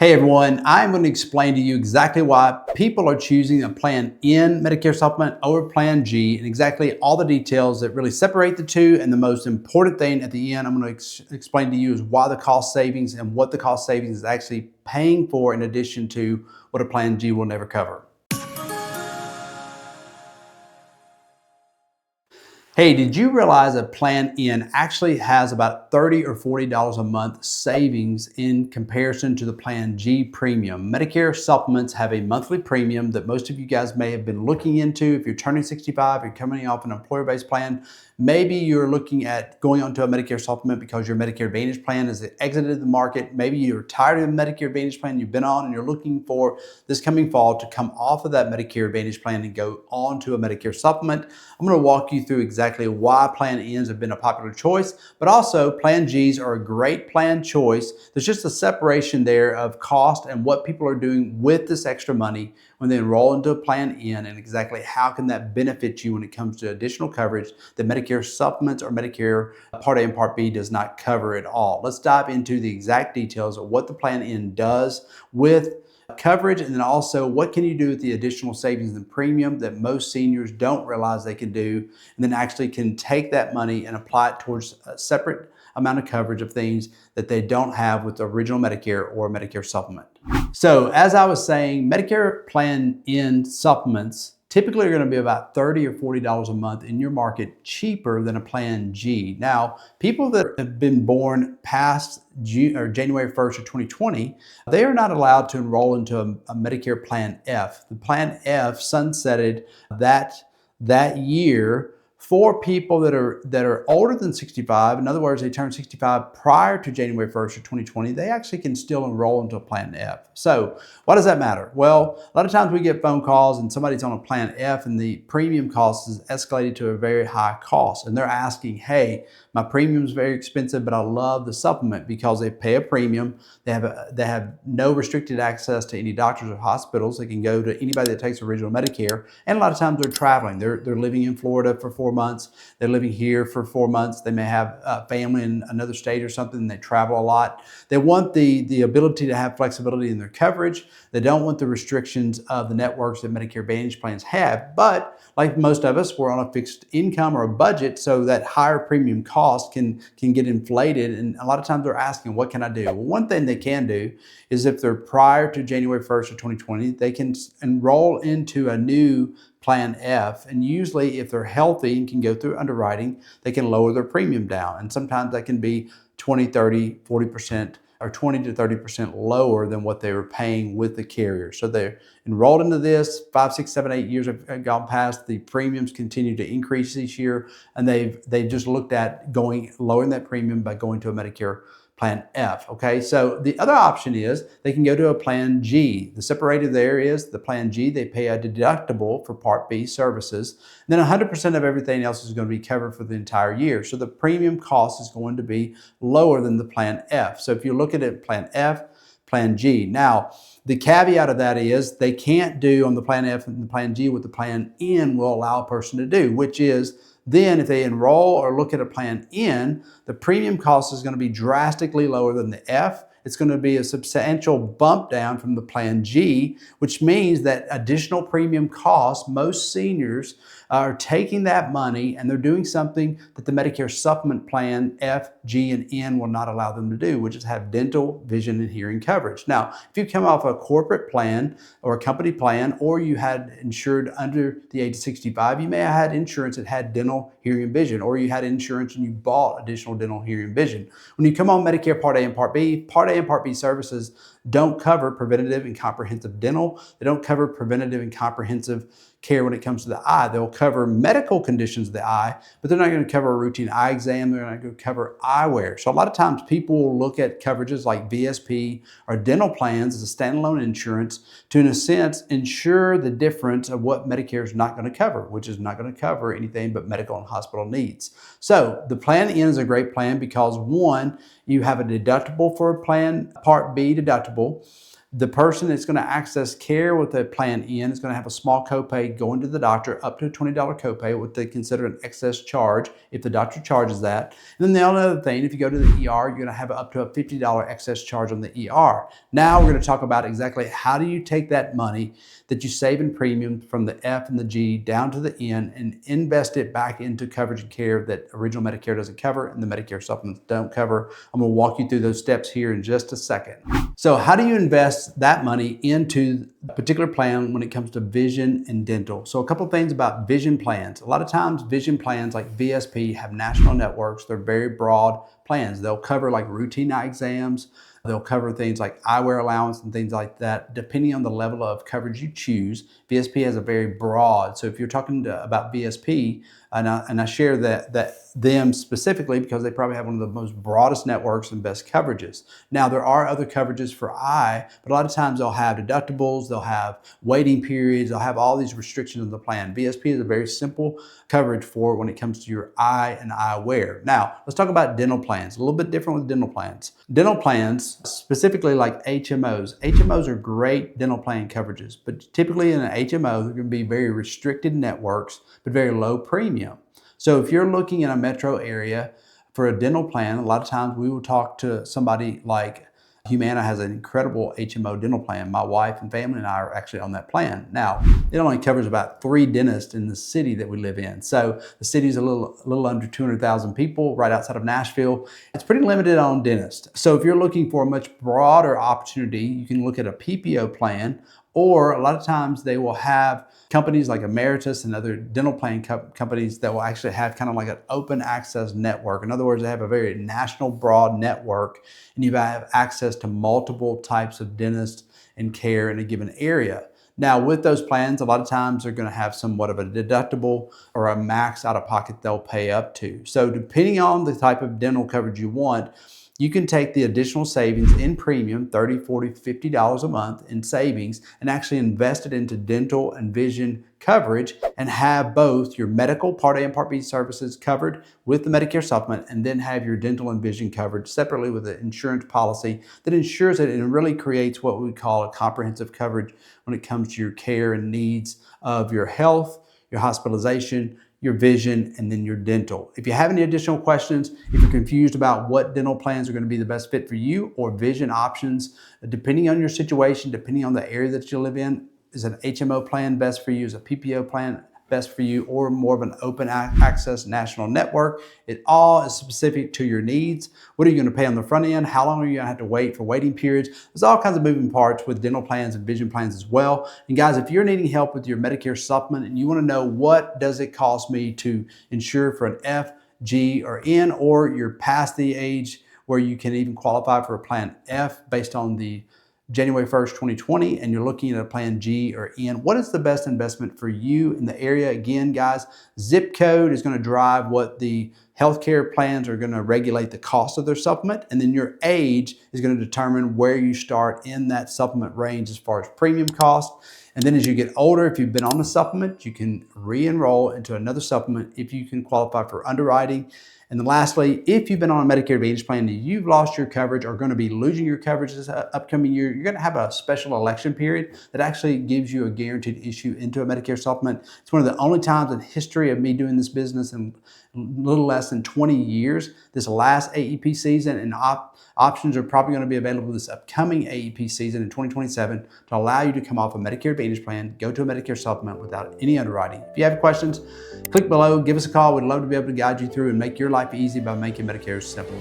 Hey everyone, I'm going to explain to you exactly why people are choosing a plan in Medicare Supplement over Plan G and exactly all the details that really separate the two. And the most important thing at the end I'm going to explain to you is why the cost savings and what the cost savings is actually paying for in addition to what a Plan G will never cover. Hey, did you realize a Plan N actually has about $30 or $40 a month savings in comparison to the Plan G premium? Medicare supplements have a monthly premium that most of you guys may have been looking into. If you're turning 65, you're coming off an employer-based plan, maybe you're looking at going onto a Medicare supplement because your Medicare Advantage plan has exited the market. Maybe you're tired of the Medicare Advantage plan you've been on and you're looking for this coming fall to come off of that Medicare Advantage plan and go on to a Medicare supplement. I'm going to walk you through exactly why Plan Ns have been a popular choice, but also Plan Gs are a great plan choice. There's just a separation there of cost and what people are doing with this extra money when they enroll into a Plan N, and exactly how can that benefit you when it comes to additional coverage that Medicare supplements or Medicare Part A and Part B does not cover at all. Let's dive into the exact details of what the Plan N does with coverage, and then also what can you do with the additional savings and premium that most seniors don't realize they can do, and then actually can take that money and apply it towards a separate amount of coverage of things that they don't have with the original Medicare or Medicare supplement. So as I was saying, Medicare Plan N supplements typically are going to be about $30 or $40 a month in your market cheaper than a Plan G. Now, people that have been born past January 1st of 2020, they are not allowed to enroll into a Medicare Plan F. The Plan F sunsetted that year for people that are older than 65. In other words, they turned 65 prior to January 1st of 2020, they actually can still enroll into a Plan F. So why does that matter? Well, a lot of times we get phone calls and somebody's on a Plan F and the premium cost is escalated to a very high cost. And they're asking, hey, my premium is very expensive, but I love the supplement because they pay a premium. They have no restricted access to any doctors or hospitals. They can go to anybody that takes original Medicare. And a lot of times they're traveling. They're living in Florida for 4 months. They're living here for 4 months. They may have a family in another state or something, and they travel a lot. They want the ability to have flexibility in their coverage. They don't want the restrictions of the networks that Medicare Advantage plans have. But like most of us, we're on a fixed income or a budget, so that higher premium cost can get inflated. And a lot of times they're asking, what can I do? Well, one thing they can do is if they're prior to January 1st of 2020, they can enroll into a new Plan F. And usually if they're healthy and can go through underwriting, they can lower their premium down. And sometimes that can be 20, 30, 40%, or 20 to 30% lower than what they were paying with the carrier. So they're enrolled into this, 5, 6, 7, 8 years have gone past, the premiums continue to increase each year, and they've just looked at lowering that premium by going to a Medicare Plan F, okay? So the other option is they can go to a Plan G. The separator there is the Plan G, they pay a deductible for Part B services. And then 100% of everything else is going to be covered for the entire year. So the premium cost is going to be lower than the Plan F. So if you look at it, Plan F, Plan G. Now, the caveat of that is they can't do on the Plan F and the Plan G what the Plan N will allow a person to do, which is then if they enroll or look at a Plan N, the premium cost is going to be drastically lower than the F. It's going to be a substantial bump down from the Plan G, which means that additional premium costs, most seniors are taking that money and they're doing something that the Medicare Supplement Plan F, G, and N will not allow them to do, which is have dental, vision, and hearing coverage. Now, if you come off a corporate plan or a company plan, or you had insured under the age of 65, you may have had insurance that had dental, hearing, and vision, or you had insurance and you bought additional dental, hearing, and vision. When you come on Medicare Part A and Part B and Part B services don't cover preventative and comprehensive dental. They don't cover preventative and comprehensive care when it comes to the eye. They'll cover medical conditions of the eye, but they're not going to cover a routine eye exam. They're not going to cover eyewear. So a lot of times people will look at coverages like VSP or dental plans as a standalone insurance to, in a sense, ensure the difference of what Medicare is not going to cover, which is not going to cover anything but medical and hospital needs. So the Plan N is a great plan because, one, you have a deductible for a plan, Part B deductible. The person that's going to access care with a Plan N is going to have a small copay going to the doctor, up to a $20 copay, what they consider an excess charge if the doctor charges that. And then the only other thing, if you go to the ER, you're going to have up to a $50 excess charge on the ER. Now we're going to talk about exactly how do you take that money that you save in premium from the F and the G down to the N and invest it back into coverage and care that original Medicare doesn't cover and the Medicare supplements don't cover. I'm going to walk you through those steps here in just a second. So how do you invest that money into a particular plan when it comes to vision and dental? So a couple of things about vision plans. A lot of times vision plans like VSP have national networks. They're very broad plans. They'll cover like routine eye exams. They'll cover things like eyewear allowance and things like that, depending on the level of coverage you choose. VSP has a very broad, so if you're talking about VSP, and I share that them specifically because they probably have one of the most broadest networks and best coverages. Now, there are other coverages for eye, but a lot of times they'll have deductibles, they'll have waiting periods, they'll have all these restrictions in the plan. VSP is a very simple coverage for when it comes to your eye and eyewear. Now, let's talk about dental plans. A little bit different with dental plans. Dental plans, specifically like HMOs. HMOs are great dental plan coverages, but typically in an HMO, they're going to be very restricted networks, but very low premium. So if you're looking in a metro area for a dental plan, a lot of times we will talk to somebody like Humana has an incredible HMO dental plan. My wife and family and I are actually on that plan. Now, it only covers about 3 dentists in the city that we live in. So the city's a little under 200,000 people right outside of Nashville. It's pretty limited on dentists. So if you're looking for a much broader opportunity, you can look at a PPO plan, or a lot of times they will have companies like Emeritus and other dental plan companies that will actually have kind of like an open access network. In other words, they have a very national broad network and you have access to multiple types of dentists and care in a given area. Now, with those plans, a lot of times they're going to have somewhat of a deductible or a max out of pocket they'll pay up to. So depending on the type of dental coverage you want, you can take the additional savings in premium, $30, $40, $50 a month in savings, and actually invest it into dental and vision coverage and have both your medical Part A and Part B services covered with the Medicare supplement, and then have your dental and vision coverage separately with an insurance policy that ensures it and really creates what we call a comprehensive coverage when it comes to your care and needs of your health, your hospitalization, your vision, and then your dental. If you have any additional questions, if you're confused about what dental plans are going to be the best fit for you or vision options, depending on your situation, depending on the area that you live in, is an HMO plan best for you? Is a PPO plan best for you, or more of an open access national network? It all is specific to your needs. What are you going to pay on the front end? How long are you going to have to wait for waiting periods? There's all kinds of moving parts with dental plans and vision plans as well. And guys, if you're needing help with your Medicare supplement and you want to know what does it cost me to insure for an F, G, or N, or you're past the age where you can even qualify for a plan F based on the January 1st, 2020, and you're looking at a plan G or N, what is the best investment for you in the area? Again, guys, zip code is going to drive what the healthcare plans are going to regulate the cost of their supplement, and then your age is going to determine where you start in that supplement range as far as premium cost. And then as you get older, if you've been on a supplement, you can re-enroll into another supplement if you can qualify for underwriting. And then lastly, if you've been on a Medicare Advantage plan and you've lost your coverage or going to be losing your coverage this upcoming year, you're going to have a special election period that actually gives you a guaranteed issue into a Medicare supplement. It's one of the only times in history of me doing this business in a little less than 20 years, this last AEP season, and options are probably going to be available this upcoming AEP season in 2027 to allow you to come off a Medicare Advantage plan, go to a Medicare supplement without any underwriting. If you have questions, click below, give us a call. We'd love to be able to guide you through and make your life easy by making Medicare simple.